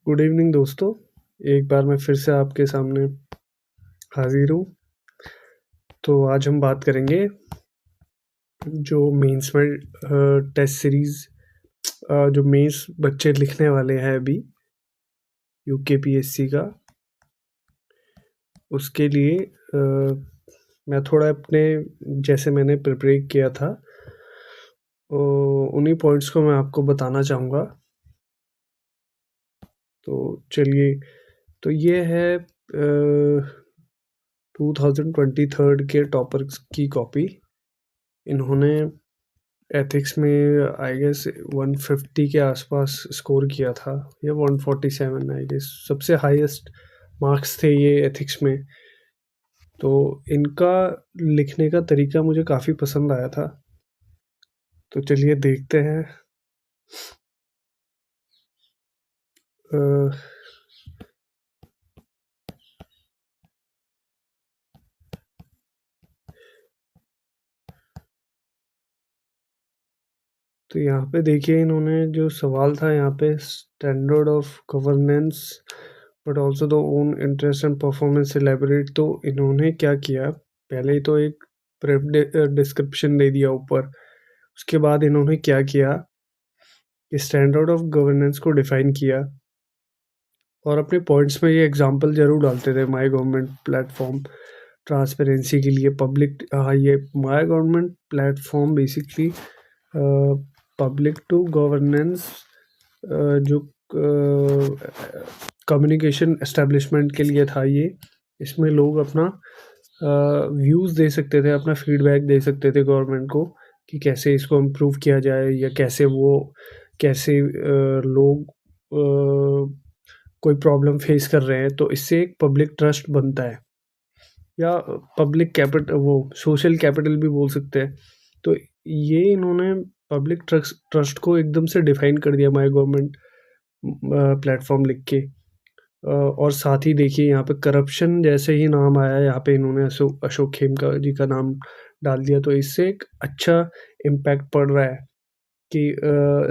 Good evening दोस्तों। एक बार मैं फिर से आपके सामने हाजिर हूँ। तो आज हम बात करेंगे जो मेंस में टेस्ट सीरीज़ जो मेंस बच्चे लिखने वाले हैं अभी यूकेपीएससी का, उसके लिए मैं थोड़ा अपने जैसे मैंने प्रिपेयर किया था उन्हीं पॉइंट्स को मैं आपको बताना चाहूँगा। तो चलिए, तो ये है 2023 के टॉपर्स की कॉपी। इन्होंने एथिक्स में आई गेस 150 के आसपास स्कोर किया था या 147 आई गेस, सबसे हाईएस्ट मार्क्स थे ये एथिक्स में। तो इनका लिखने का तरीका मुझे काफ़ी पसंद आया था। तो चलिए देखते हैं। अ, तो यहाँ पे देखिए, इन्होंने जो सवाल था यहाँ पे, standard of governance but also the own interest and performance elaborate. तो इन्होंने क्या किया, पहले ही तो एक डिस्क्रिप्शन दे दिया ऊपर। उसके बाद इन्होंने क्या किया कि स्टैंडर्ड ऑफ गवर्नेंस को डिफाइन किया और अपने पॉइंट्स में ये एग्जांपल जरूर डालते थे। माय गवर्नमेंट प्लेटफॉर्म ट्रांसपेरेंसी के लिए पब्लिक, ये my government platform basically public to governance जो कम्युनिकेशन एस्टेब्लिशमेंट के लिए था। ये इसमें लोग अपना व्यूज़ दे सकते थे, अपना फीडबैक दे सकते थे गवर्नमेंट को कि कैसे इसको इम्प्रूव किया जाए या कैसे लोग कोई प्रॉब्लम फेस कर रहे हैं। तो इससे एक पब्लिक ट्रस्ट बनता है, या पब्लिक कैपिटल, वो सोशल कैपिटल भी बोल सकते हैं। तो ये इन्होंने पब्लिक ट्रस्ट को एकदम से डिफाइन कर दिया माय गवर्नमेंट प्लेटफॉर्म लिख के। और साथ ही देखिए, यहाँ पे करप्शन जैसे ही नाम आया, यहाँ पे इन्होंने अशोक खेमका जी का नाम डाल दिया। तो इससे एक अच्छा इम्पैक्ट पड़ रहा है कि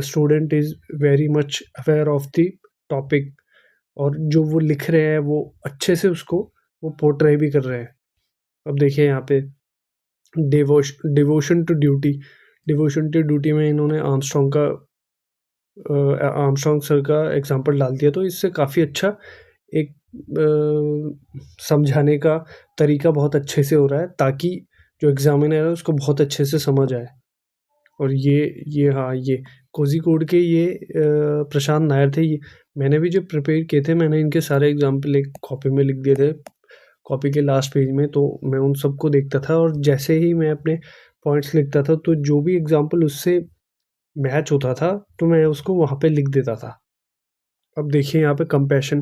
student is very much aware of the topic, और जो वो लिख रहे हैं वो अच्छे से उसको वो पोर्ट्रे भी कर रहे हैं। अब देखिए यहाँ पे devotion to duty, devotion to duty में इन्होंने आर्मस्ट्रॉन्ग सर का एग्जांपल डाल दिया। तो इससे काफ़ी अच्छा एक समझाने का तरीका बहुत अच्छे से हो रहा है, ताकि जो एग्जामिनर है उसको बहुत अच्छे से समझ आए। और ये कोझिकोड के प्रशांत नायर थे। ये मैंने भी जो प्रिपेयर किए थे, मैंने इनके सारे एग्जाम्पल एक कॉपी में लिख दिए थे, कॉपी के लास्ट पेज में। तो मैं उन सबको देखता था और जैसे ही मैं अपने पॉइंट्स लिखता था, तो जो भी एग्जाम्पल उससे मैच होता था तो मैं उसको वहाँ पे लिख देता था। अब देखिए यहाँ पे कंपैशन,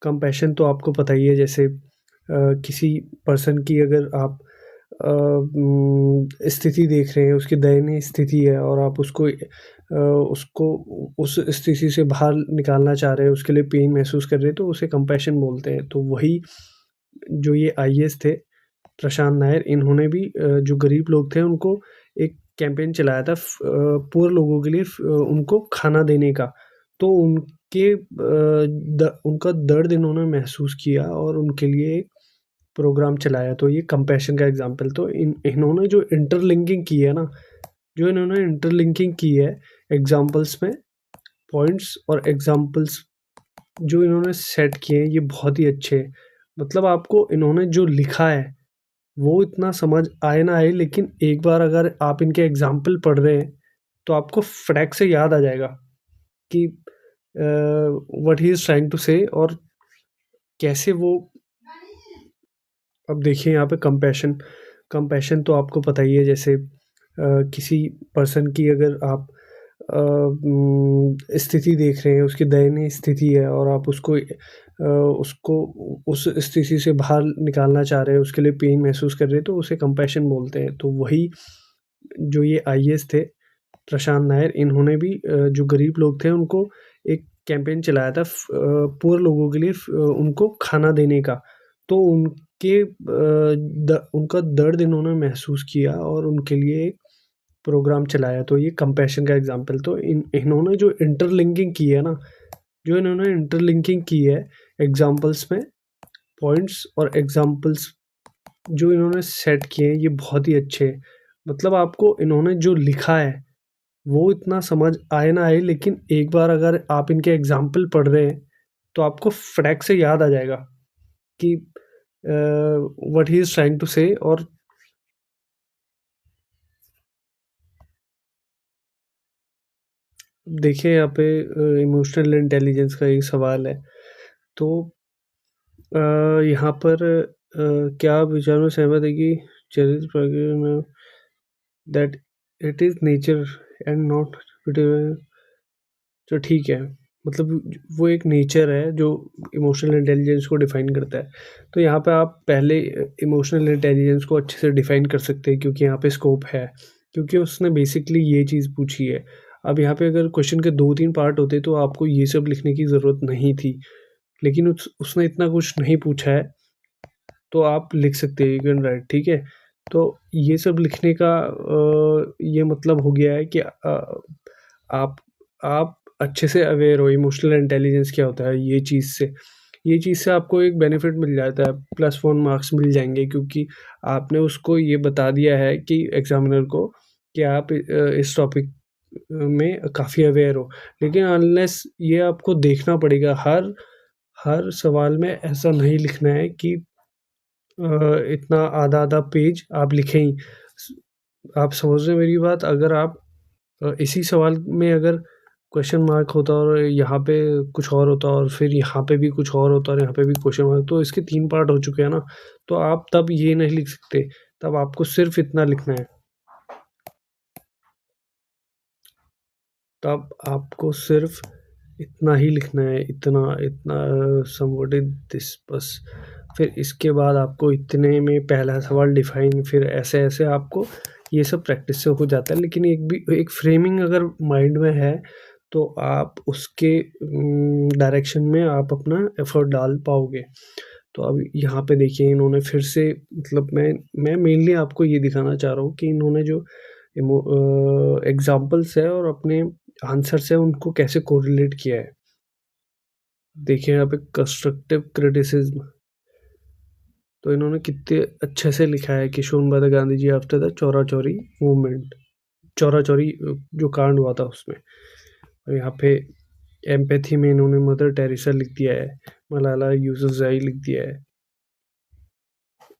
कंपैशन तो आपको पता ही है। जैसे किसी पर्सन की अगर आप स्थिति देख रहे हैं, उसकी दयनीय स्थिति है, और आप उसको उस स्थिति से बाहर निकालना चाह रहे हैं, उसके लिए पेन महसूस कर रहे हैं, तो उसे कंपैशन बोलते हैं। तो वही जो ये आईएएस थे प्रशांत नायर, इन्होंने भी जो गरीब लोग थे उनको एक कैंपेन चलाया था पुअर लोगों के लिए, उनको खाना देने का। तो उनका दर्द इन्होंने महसूस किया और उनके लिए एक प्रोग्राम चलाया। तो ये कंपैशन का एग्जांपल। तो इन्होंने जो इंटरलिंकिंग की है ना, जो इन्होंने इंटरलिंकिंग की है एग्जांपल्स में, पॉइंट्स और एग्जांपल्स जो इन्होंने सेट किए हैं, ये बहुत ही अच्छे हैं। मतलब आपको इन्होंने जो लिखा है वो इतना समझ आए ना आए, लेकिन एक बार अगर आप इनके एग्जाम्पल पढ़ रहे हैं तो आपको फटाक से याद आ जाएगा कि what he is trying to say, और कैसे वो। अब देखिए यहाँ पे कंपैशन, कंपैशन तो आपको पता ही है। जैसे किसी पर्सन की अगर आप स्थिति देख रहे हैं, उसकी दयनीय स्थिति है, और आप उसको उस स्थिति से बाहर निकालना चाह रहे हैं, उसके लिए पेन महसूस कर रहे हैं, तो उसे कंपैशन बोलते हैं। तो वही जो ये आईएएस थे प्रशांत नायर, इन्होंने भी जो गरीब लोग थे उनको एक कैंपेन चलाया था पुअर लोगों के लिए, उनको खाना देने का। तो उनका दर्द इन्होंने महसूस किया और उनके लिए एक प्रोग्राम चलाया। तो ये कंपैशन का एग्जांपल। तो इन्होंने जो इंटरलिंकिंग की है ना, जो इन्होंने इंटरलिंकिंग की है एग्ज़ाम्पल्स में, पॉइंट्स और एग्ज़ाम्पल्स जो इन्होंने सेट किए हैं, ये बहुत ही अच्छे हैं। मतलब आपको इन्होंने जो लिखा है, वो इतना समझ आए ना आए, लेकिन एक बार अगर आप इनके एग्ज़ाम्पल पढ़ रहे हैं, तो आपको फटाक से याद आ जाएगा कि what he is trying to say. और देखिए यहाँ पे इमोशनल इंटेलिजेंस का एक सवाल है। तो यहाँ पर क्या आप विचार में सहमत है कि चरित्र प्रक्रिया में that it is nature and not, तो ठीक है, मतलब वो एक नेचर है जो इमोशनल इंटेलिजेंस को डिफाइन करता है। तो यहाँ पे आप पहले इमोशनल इंटेलिजेंस को अच्छे से डिफाइन कर सकते हैं, क्योंकि यहाँ पे स्कोप है, क्योंकि उसने बेसिकली ये चीज़ पूछी है। अब यहाँ पे अगर क्वेश्चन के 2-3 पार्ट होते तो आपको ये सब लिखने की ज़रूरत नहीं थी, लेकिन उसने इतना कुछ नहीं पूछा है, तो आप लिख सकते हैं, यू कैन राइट, ठीक है। तो ये सब लिखने का ये मतलब हो गया है कि आप आप अच्छे से अवेयर हो इमोशनल इंटेलिजेंस क्या होता है, ये चीज़ से आपको एक बेनिफिट मिल जाता है, +1 मार्क्स मिल जाएंगे, क्योंकि आपने उसको ये बता दिया है कि एग्जामिनर को कि आप इस टॉपिक में काफ़ी अवेयर हो। लेकिन अनलेस ये आपको देखना पड़ेगा, हर हर सवाल में ऐसा नहीं लिखना है कि इतना आधा-आधा पेज आप लिखें ही। स आप समझ रहे हैं मेरी बात? अगर आप इसी सवाल में अगर क्वेश्चन मार्क होता और यहाँ पे कुछ और होता और फिर यहाँ पे भी कुछ और होता और यहाँ पे भी क्वेश्चन मार्क, तो इसके 3 पार्ट हो चुके हैं ना, तो आप तब ये नहीं लिख सकते, तब आपको सिर्फ़ इतना लिखना है। तब आपको सिर्फ़ इतना ही लिखना है, इतना समव्हाट दिस बस। फिर इसके बाद आपको इतने में पहला सवाल डिफाइन, फिर ऐसे-ऐसे आपको ये सब प्रैक्टिस से हो जाता है। लेकिन एक फ्रेमिंग अगर माइंड में है, तो आप उसके डायरेक्शन में आप अपना एफ़र्ट डाल पाओगे। तो अब यहाँ पे देखिए इन्होंने फिर से, मतलब मैं मेनली आपको ये दिखाना चाह रहा हूँ कि इन्होंने जो एग्ज़ाम्पल्स है और अपने आंसर्स है उनको कैसे कोरिलेट किया है। देखिए यहाँ पे कंस्ट्रक्टिव क्रिटिसिज्म, तो इन्होंने कितने अच्छे से लिखा है कि shown by the Gandhi ji after the चौरा-चौरी movement, चौरा-चौरी जो कांड हुआ था उसमें। और यहाँ पे एम्पैथी में इन्होंने मदर टेरेसा लिख दिया है, मलाला यूसुफ़ज़ई लिख दिया है।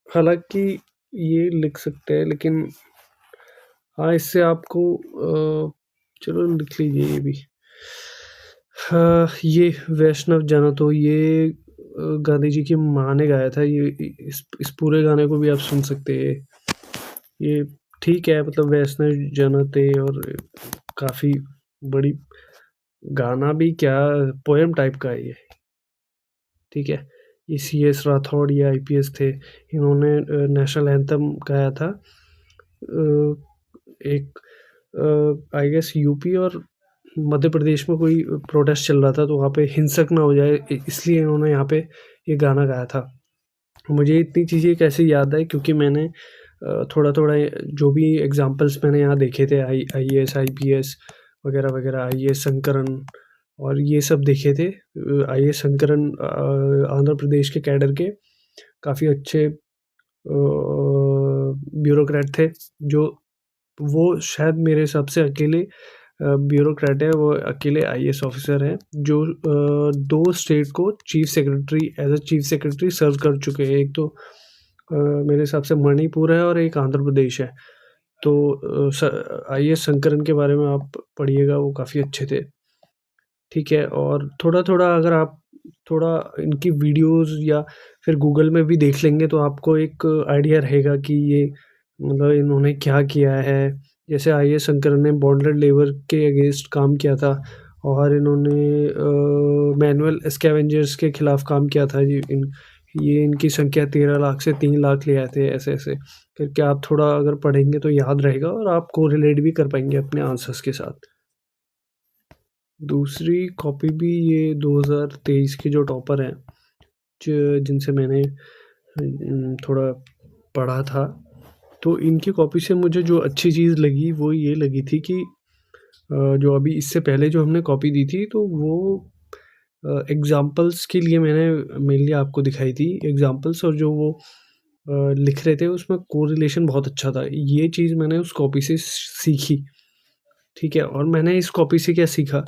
हालाँकि ये लिख सकते हैं, लेकिन हाँ, इससे आपको चलो लिख लीजिए ये भी। हाँ, ये वैष्णव जन तो ये गांधी जी की माँ ने गाया था। ये इस पूरे गाने को भी आप सुन सकते हैं। ये ठीक है, मतलब वैष्णव जन थे और काफ़ी बड़ी गाना भी क्या, पोएम टाइप का है ये, ठीक है। ये सीएस राठौड़ ये आईपीएस थे। इन्होंने नेशनल एंथम गाया था। एक आई गेस यूपी और मध्य प्रदेश में कोई प्रोटेस्ट चल रहा था, तो वहाँ पे हिंसक ना हो जाए, इसलिए इन्होंने यहाँ पे ये गाना गाया था। मुझे इतनी चीज़ें कैसे याद है, क्योंकि मैंने थोड़ा-थोड़ा जो भी एग्ज़ाम्पल्स मैंने यहाँ देखे थे, आईएएस, आईपीएस वगैरह, वगैरह, आईएएस संकरन और ये सब देखे थे। आईएएस संकरन आंध्र प्रदेश के कैडर के काफ़ी अच्छे ब्यूरोक्रेट थे, जो वो शायद मेरे हिसाब से अकेले ब्यूरोक्रेट है, वो अकेले आईएएस ऑफ़िसर हैं जो 2 स्टेट को चीफ़ सेक्रेटरी सर्व कर चुके हैं। एक तो मेरे हिसाब से मणिपुर है और एक आंध्र प्रदेश है। तो आईएएस शंकरन के बारे में आप पढ़िएगा, वो काफ़ी अच्छे थे, ठीक है। और थोड़ा-थोड़ा अगर आप थोड़ा इनकी वीडियोज़ या फिर गूगल में भी देख लेंगे, तो आपको एक आइडिया रहेगा कि ये मतलब इन्होंने क्या किया है। जैसे आईएएस शंकरन ने बॉन्डेड लेबर के अगेंस्ट काम किया था, और इन्होंने मैनुअल स्कैवेंजर्स के खिलाफ काम किया था। ये इनकी संख्या 13 लाख से 3 लाख ले आए थे, ऐसे-ऐसे करके आप थोड़ा अगर पढ़ेंगे तो याद रहेगा और आप कोरिलेट भी कर पाएँगे अपने आंसर्स के साथ। दूसरी कॉपी भी ये 2023 के जो टॉपर हैं, जिनसे मैंने थोड़ा पढ़ा था, तो इनकी कॉपी से मुझे जो अच्छी चीज़ लगी वो ये लगी थी कि जो अभी इससे पहले जो हमने कॉपी दी थी, तो वो एग्ज़ाम्पल्स के लिए मैंने मेनली आपको दिखाई थी एग्ज़ाम्पल्स, और जो वो लिख रहे थे उसमें कोरिलेशन बहुत अच्छा था। ये चीज़ मैंने उस कॉपी से सीखी, ठीक है? और मैंने इस कॉपी से क्या सीखा?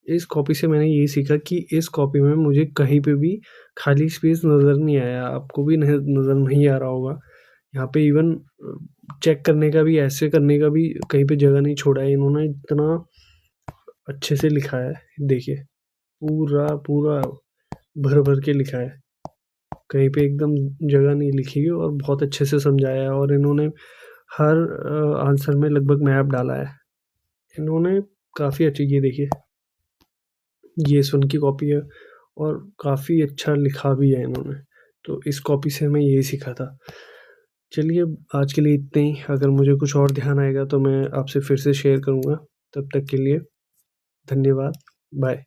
इस कॉपी से मैंने ये सीखा कि इस कॉपी में मुझे कहीं पे भी खाली स्पेस नज़र नहीं आया, आपको भी नज़र नहीं आ रहा होगा। यहाँ पे इवन चेक करने का भी, ऐसे करने का भी कहीं पे जगह नहीं छोड़ा है इन्होंने, इतना अच्छे से लिखा है। देखिए, पूरा भर-भर के लिखा है। कहीं पे एकदम जगह नहीं लिखी है और बहुत अच्छे से समझाया है, और इन्होंने हर आंसर में लगभग मैप डाला है। इन्होंने काफ़ी अच्छी, ये देखिए, ये इस उनकी कॉपी है और काफ़ी अच्छा लिखा भी है इन्होंने। तो इस कॉपी से मैं यही सीखा था। चलिए, आज के लिए इतना ही। अगर मुझे कुछ और ध्यान आएगा तो मैं आपसे फिर से शेयर करूँगा। तब तक के लिए धन्यवाद। बाय।